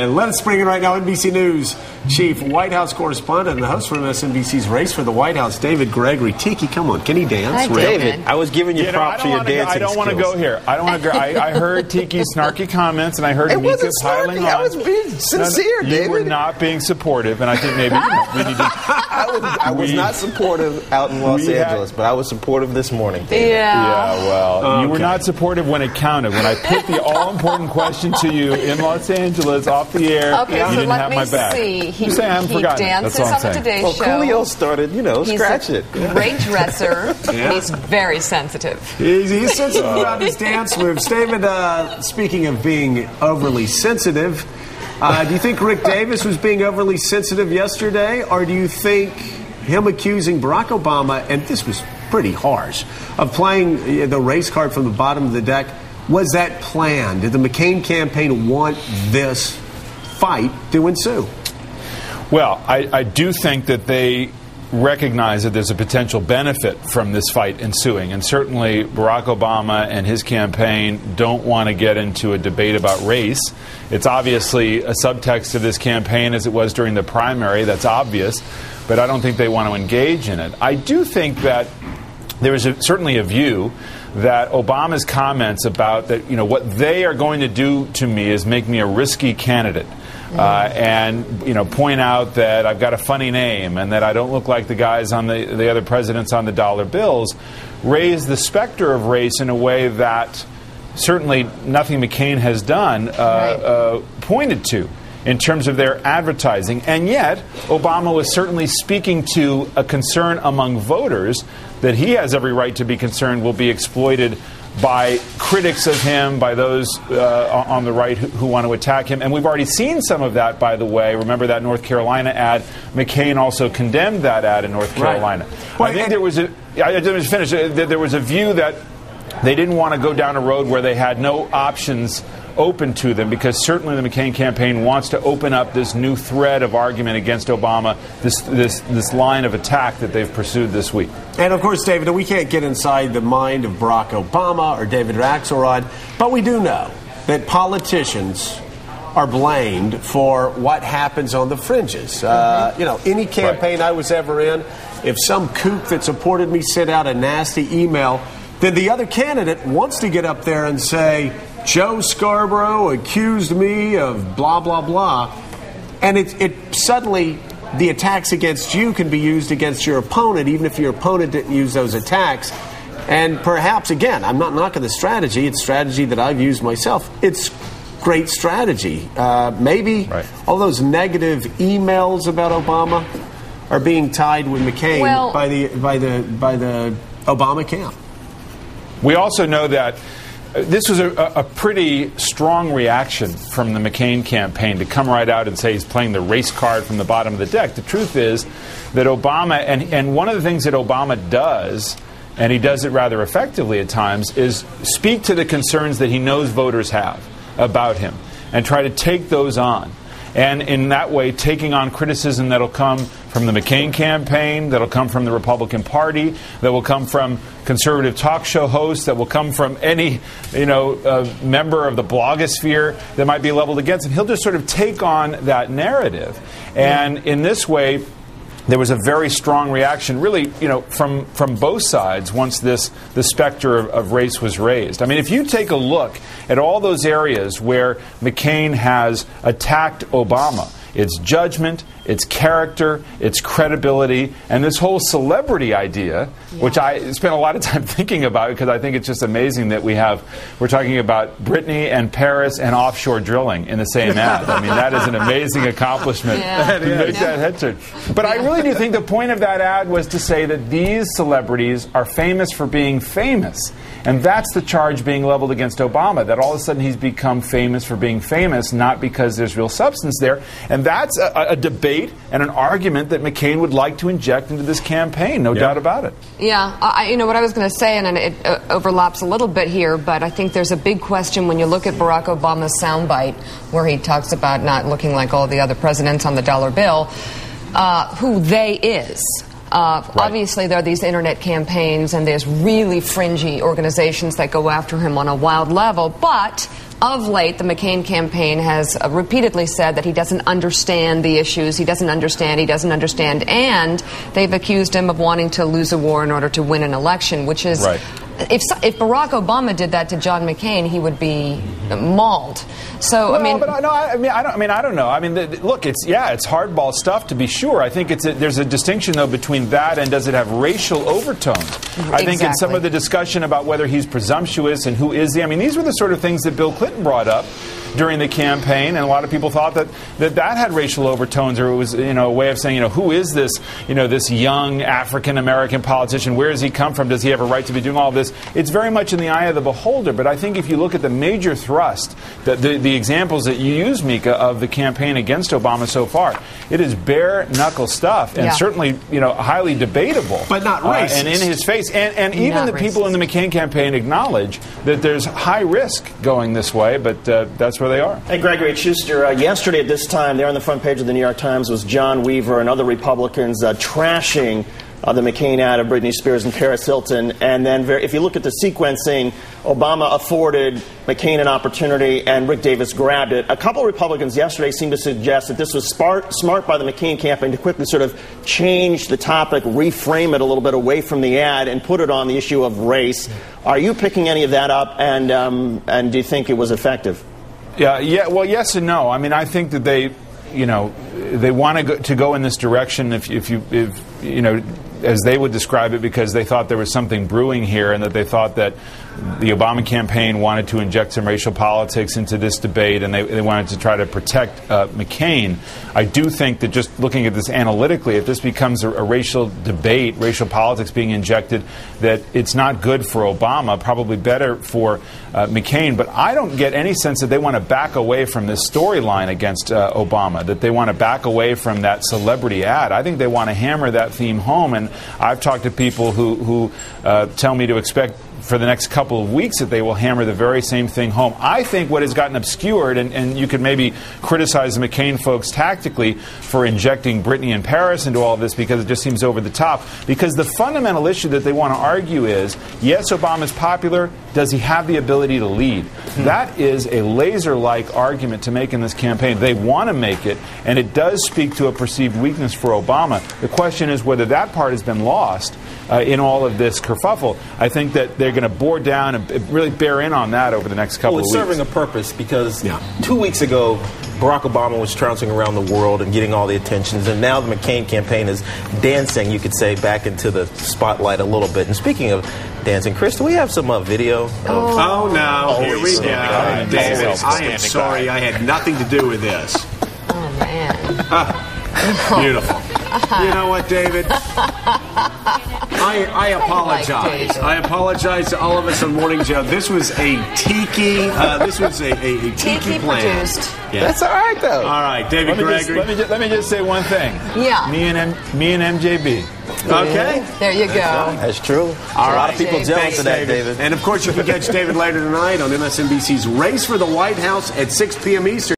Let us bring in right now NBC News Chief White House correspondent and the host from MSNBC's Race for the White House, David Gregory. Tiki, come on, can he dance? Hi, David. I was giving you props for your dancing skills. I don't want to go here. I don't want to go. I heard Tiki's snarky comments, and I heard Mika piling on. I was being sincere, David. You were not being supportive, and I think maybe we need to. I was not supportive out in Los Angeles, but I was supportive this morning, David. Yeah, well, you were not supportive when it counted. When I put the all-important question to you in Los Angeles off the air, okay, you so didn't have my back. He That's dances all I'm on the saying. Today Well, Show. Coolio started, scratch it. Great dresser. And he's very sensitive. He's sensitive about his dance moves. David, speaking of being overly sensitive, do you think Rick Davis was being overly sensitive yesterday, or do you think him accusing Barack Obama, and this was pretty harsh, of playing the race card from the bottom of the deck, was that planned? Did the McCain campaign want this fight to ensue? Well, I do think that they recognize that there's a potential benefit from this fight ensuing. And certainly Barack Obama and his campaign don't want to get into a debate about race. It's obviously a subtext of this campaign, as it was during the primary. That's obvious. But I don't think they want to engage in it. I do think that there is certainly a view that Obama's comments about that, what they are going to do to me is make me a risky candidate. And point out that I've got a funny name and that I don't look like the guys on the other presidents on the dollar bills, raise the specter of race in a way that certainly nothing McCain has done pointed to in terms of their advertising. And yet, Obama was certainly speaking to a concern among voters that he has every right to be concerned will be exploited by critics of him, by those on the right who want to attack him. And we've already seen some of that, by the way. Remember that North Carolina ad? McCain also condemned that ad in North Carolina. Right. Well, I think there was there was a view that they didn't want to go down a road where they had no options open to them, because certainly the McCain campaign wants to open up this new thread of argument against Obama, this line of attack that they've pursued this week. And of course, David, we can't get inside the mind of Barack Obama or David Axelrod, but we do know that politicians are blamed for what happens on the fringes. Any campaign I was ever in, if some kook that supported me sent out a nasty email, then the other candidate wants to get up there and say, Joe Scarborough accused me of blah, blah, blah. And it suddenly, the attacks against you can be used against your opponent, even if your opponent didn't use those attacks. And perhaps, again, I'm not knocking the strategy. It's strategy that I've used myself. It's great strategy. Maybe all those negative emails about Obama are being tied with McCain by the Obama camp. We also know that this was a pretty strong reaction from the McCain campaign to come right out and say he's playing the race card from the bottom of the deck. The truth is that Obama, and one of the things that Obama does, and he does it rather effectively at times, is speak to the concerns that he knows voters have about him and try to take those on. And in that way, taking on criticism that'll come from the McCain campaign, that'll come from the Republican Party, that will come from conservative talk show hosts, that will come from any, member of the blogosphere that might be leveled against him. He'll just sort of take on that narrative. And in this way, there was a very strong reaction, really, from both sides once the specter of race was raised. I mean, if you take a look at all those areas where McCain has attacked Obama, its judgment, its character, its credibility, and this whole celebrity idea, which I spent a lot of time thinking about, because I think it's just amazing that we're talking about Britney and Paris and offshore drilling in the same ad. I mean, that is an amazing accomplishment to make that head turn. But I really do think the point of that ad was to say that these celebrities are famous for being famous. And that's the charge being leveled against Obama, that all of a sudden he's become famous for being famous, not because there's real substance there. And that's a debate and an argument that McCain would like to inject into this campaign, no doubt about it. Yeah, what I was going to say, and it overlaps a little bit here, but I think there's a big question when you look at Barack Obama's soundbite, where he talks about not looking like all the other presidents on the dollar bill, who they is. Obviously, there are these internet campaigns, and there's really fringy organizations that go after him on a wild level, but of late, the McCain campaign has repeatedly said that he doesn't understand the issues, he doesn't understand, and they've accused him of wanting to lose a war in order to win an election, which is... Right. If Barack Obama did that to John McCain, he would be mauled. So, I don't know. I mean, look, it's hardball stuff to be sure. I think there's a distinction though between that and does it have racial overtones. I think in some of the discussion about whether he's presumptuous and who is he. I mean, these were the sort of things that Bill Clinton brought up during the campaign, and a lot of people thought that had racial overtones, or it was a way of saying who is this this young African American politician? Where does he come from? Does he have a right to be doing all this? It's very much in the eye of the beholder. But I think if you look at the major thrust, the examples that you use, Mika, of the campaign against Obama so far, it is bare knuckle stuff, and certainly highly debatable, but not racist, and in his face. And even the people in the McCain campaign acknowledge that there's high risk going this way, but that's where they are. Hey, Gregory Schuster, yesterday at this time, there on the front page of the New York Times was John Weaver and other Republicans trashing the McCain ad of Britney Spears and Paris Hilton. And then if you look at the sequencing, Obama afforded McCain an opportunity and Rick Davis grabbed it. A couple of Republicans yesterday seemed to suggest that this was smart by the McCain campaign to quickly sort of change the topic, reframe it a little bit away from the ad and put it on the issue of race. Are you picking any of that up, and do you think it was effective? Yeah. Well, yes and no. I mean, I think that they want to go in this direction. If as they would describe it, because they thought there was something brewing here, and that they thought that the Obama campaign wanted to inject some racial politics into this debate, and they wanted to try to protect McCain. I do think that just looking at this analytically, if this becomes a racial debate, racial politics being injected, that it's not good for Obama, probably better for McCain. But I don't get any sense that they want to back away from this storyline against Obama, that they want to back away from that celebrity ad. I think they want to hammer that theme home, and I've talked to people who tell me to expect for the next couple of weeks that they will hammer the very same thing home. I think what has gotten obscured, and you could maybe criticize the McCain folks tactically for injecting Britney and Paris into all of this because it just seems over the top, because the fundamental issue that they want to argue is, yes, Obama's popular, does he have the ability to lead? That is a laser-like argument to make in this campaign. They want to make it, and it does speak to a perceived weakness for Obama. The question is whether that part has been lost in all of this kerfuffle. I think that they're going to bore down and really bear in on that over the next couple of weeks. Well, it's serving a purpose, because 2 weeks ago, Barack Obama was trouncing around the world and getting all the attentions, and now the McCain campaign is dancing, you could say, back into the spotlight a little bit. And speaking of dancing, Chris, do we have some video? Oh, no. Here we go. David, I am sorry. I had nothing to do with this. Oh, man. Beautiful. You know what, David? I apologize. I apologize to all of us on Morning Joe. This was a tiki. This was a tiki plan. Produced. Yeah. That's all right, though. All right, David Gregory. Let me just say one thing. Yeah. Me and MJB. Okay. There you go. That's true. All a lot right. of people jealous of that, David. And of course, you can catch David later tonight on MSNBC's Race for the White House at 6 p.m. Eastern.